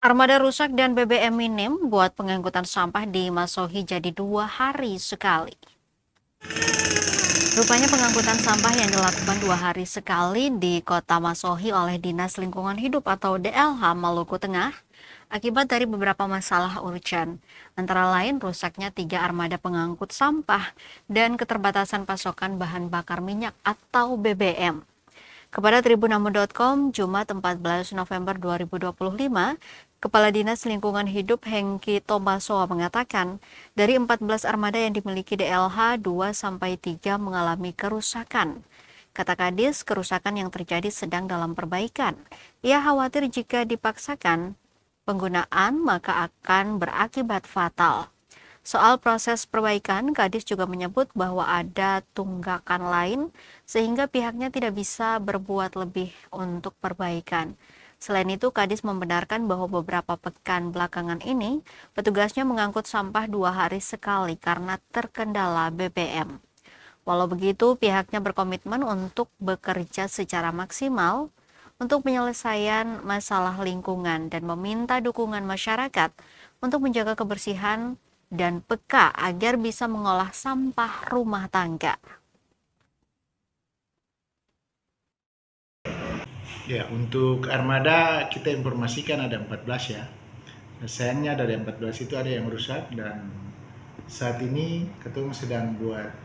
Armada rusak dan BBM minim buat pengangkutan sampah di Masohi jadi 2 hari sekali. Rupanya pengangkutan sampah yang dilakukan 2 hari sekali di Kota Masohi oleh Dinas Lingkungan Hidup atau DLH Maluku Tengah akibat dari beberapa masalah urgent, antara lain rusaknya 3 armada pengangkut sampah dan keterbatasan pasokan bahan bakar minyak atau BBM. Kepada tribunamo.com, Jumat 14 November 2025, Kepala Dinas Lingkungan Hidup Hengki Tomasoa mengatakan, dari 14 armada yang dimiliki DLH, 2-3 mengalami kerusakan. Kata Kadis, kerusakan yang terjadi sedang dalam perbaikan. Ia khawatir jika dipaksakan penggunaan maka akan berakibat fatal. Soal proses perbaikan, Kadis juga menyebut bahwa ada tunggakan lain sehingga pihaknya tidak bisa berbuat lebih untuk perbaikan. Selain itu, Kadis membenarkan bahwa beberapa pekan belakangan ini, petugasnya mengangkut sampah 2 hari sekali karena terkendala BBM. Walau begitu, pihaknya berkomitmen untuk bekerja secara maksimal untuk penyelesaian masalah lingkungan dan meminta dukungan masyarakat untuk menjaga kebersihan dan peka agar bisa mengolah sampah rumah tangga. Ya, untuk armada kita informasikan ada 14 ya. Sayangnya dari 14 itu ada yang rusak dan saat ini ketemu sedang buat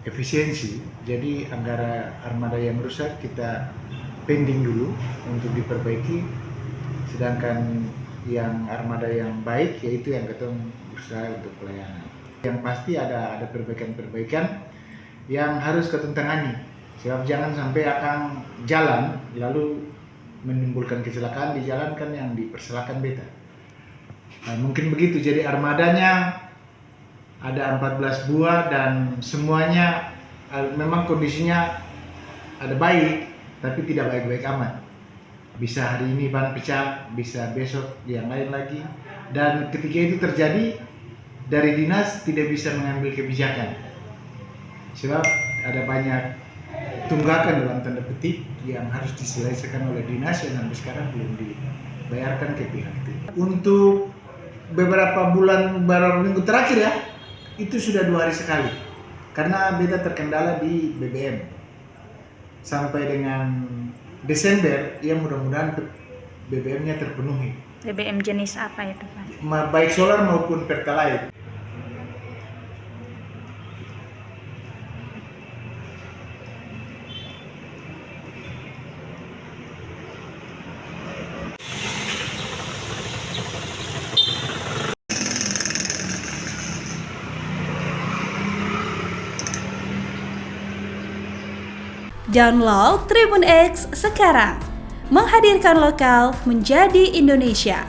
efisiensi. Jadi antara armada yang rusak kita pending dulu untuk diperbaiki, sedangkan yang armada yang baik yaitu yang ketemu berusaha untuk pelayanan. Yang pasti ada perbaikan-perbaikan yang harus ketentangani. Sebab jangan sampai akan jalan lalu menimbulkan kecelakaan di jalan kan yang dipersalahkan beta. Nah, mungkin begitu. Jadi armadanya ada 14 buah dan semuanya memang kondisinya ada baik tapi tidak baik-baik amat. Bisa hari ini ban pecah, bisa besok yang lain lagi. Dan ketika itu terjadi, dari dinas tidak bisa mengambil kebijakan. Sebab ada banyak tunggakan dalam tanda petik yang harus diselesaikan oleh dinas yang sampai sekarang belum dibayarkan ke pihak itu. Untuk beberapa minggu terakhir ya, itu sudah 2 hari sekali. Karena beta terkendala di BBM. Sampai dengan Desember, ya mudah-mudahan BBM-nya terpenuhi. BBM jenis apa itu, Pak? Baik solar maupun pertalite. Download Tribun X sekarang, menghadirkan lokal menjadi Indonesia.